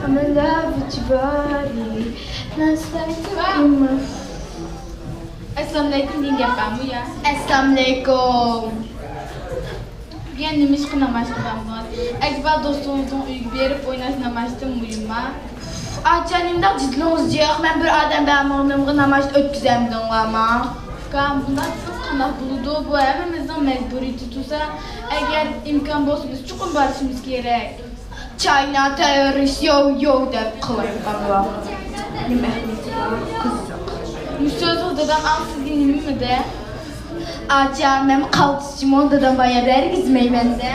I'm in love with your body. Last night, Assalamualaikum diyeceğim ben bu ya. Assalamualaikum. Ben demiş ki namaz kılan var. Ekber dostumuzun uygu verip oynaşnamıştım uyuma. Açanımda cidliniz yok. Ben bir adam benim oğlumla namaz ötküzemdim ama. Kan bundan siz kanah buludu bu evimizden mecburi tutulsa eğer imkan bolsa biz çukur barışımız gerek. Çayna terörist yo deyip kılayım bana. Ne mehmeti var kızım. Müstöz odadan ansız dinimi mi de? Açan benim kalkışım odadan bayağı bir gizmeyi bende.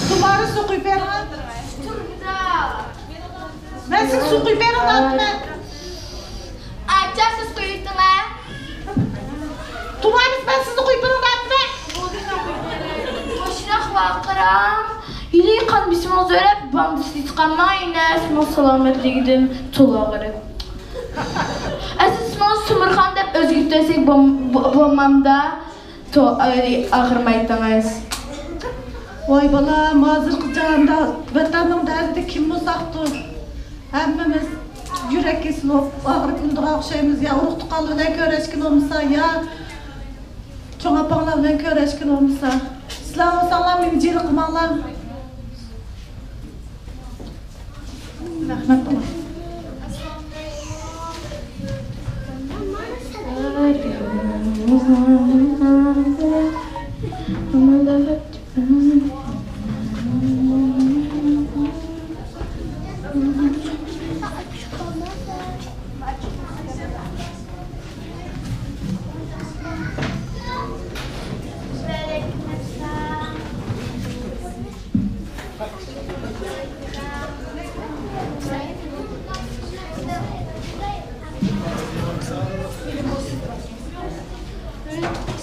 तुम्हारे सुखी पैरा मैं सुखी पैरा दांत में Açan siz kuyuttular. तुम्हारे मैं सुखी पैरा दांत में Boşuna vakıram. İli kan bismillah öyle bandisi çıkamayın. Bismillah selametle gidin tulağırı. Bismillah sumurkan deyip özgür desek bombamda ağırmaydınız. Vay bala mazır kızcağında vatanın derdi kim uzaktı. Hemmimiz yürek kesin o ağrı gündür akşamımız ya uğruktu kalı ne köreşkin olmasa ya. Çoğun apanlar ne köreşkin olmasa. Silahı olsanlar minciri kımanlar. Rahmet bala.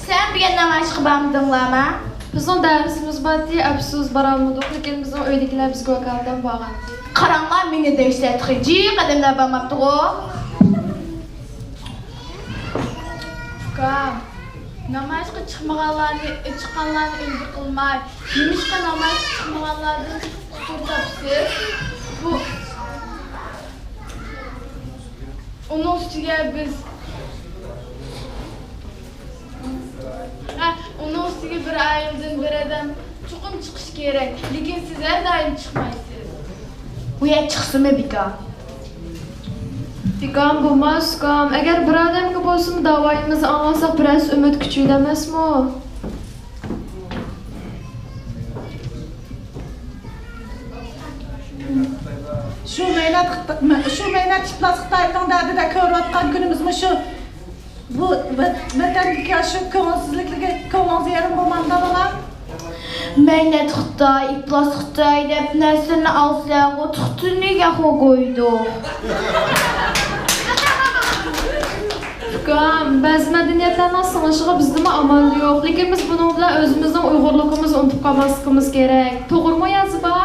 Sen bir namaz kıbam dinleme. Bizim dersimiz batı, absuz baramıdık. Lakin bizim öylekiler bizge vakaldan bağın. Karanlar beni de işletici, kademler bağmaptı o. Kan namazga çıkanlarını öldür kılmay. Yemişka namaz çıkmaganlardan kusur tapsız. Bu onun üstüge biz onun üstüge bir ayıldın bir adam çıkım çıkış gerek. Lekin siz her daim çıkmaysınız. Bu ya çıksın mı bika? Fikam bulmaz, fikam. Eğer bir adam gibi olsun davayımızı anlasak biraz ümit küçülemez mi? Şu meynat çıplasıktayken derdi de kör atkan günümüz mü şu bu vatandaki şu köngülsüzlükle köngülsüz yerim bulmamda olan. Meyne tıktay, iplas tıktay deyip nesini alsa o tıktı nege koydu? Fikam, bazı medeniyetlerden sığınışığı bizde mi amal yok. Lakin biz bununla özümüzün uygurluğumuzu unutup kalmasımız gerek. Doğru mu yazı ba?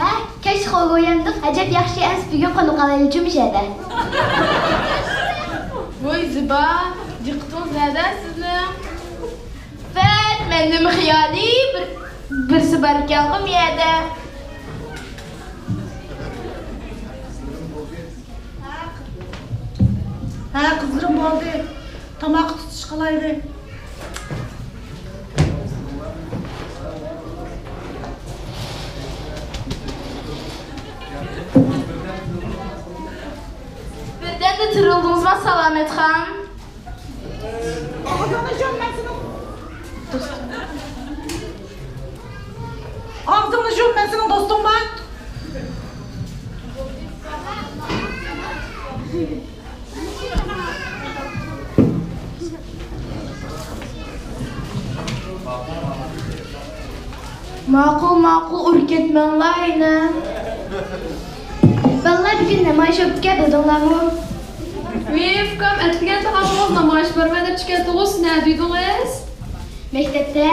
Ha, keşke koyuyandık. Acep yaxşı ens bir gün konu kalayıcım şeyde. Vay ziba, yıktın zaten sizin. Fen, benim hiyali birisi barkanım yedi. Ha kızlarım oldu. Tamak tutuş kalaydı. Birden de tırıldınız mı Salamet Han? Ağzını cümlesinin dostum var. Makul ürketmen layna. Vallahi bir gün namaş yapıp geldiler mı? Fikam, etkigen takımımız namaş vermede çıkartığınız ne duydunuz? Mektepte.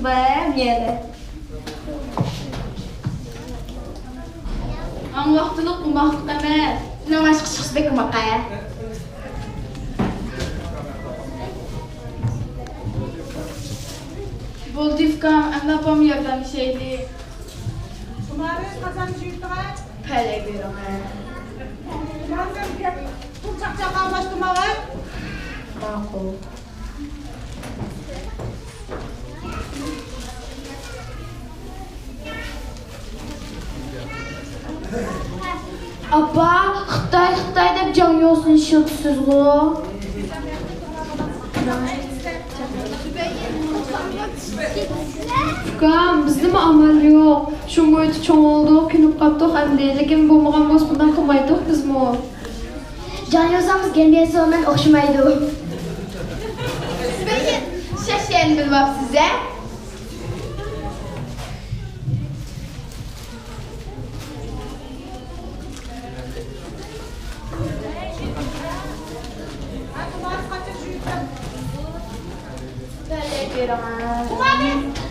bayam yere. Am vaqtliq umaqliq emas. Namaş kışkış bekim akaya. Bo'ldi ukam, endi opam yordamlashaylik. Umarım kazancı yuttular. Pele buyurun. Umarım gel. Bu çakçak anlaştım ağa. Makul. Abba, Xitay deb can yolsun işiltisiz bu. Ukam, bizdimi amal yo'q. Shunga o'tib cho'ng oldik, kinib qoldik endi. Lekin bo'lmagan bo'lsa bundan qilmaydik bizmi? Can yozamız gelmeye sonradan okşamaydı. Şaşen bilmem size. Umarım kaçıncı yuttum. Pele buyurun. Umarım.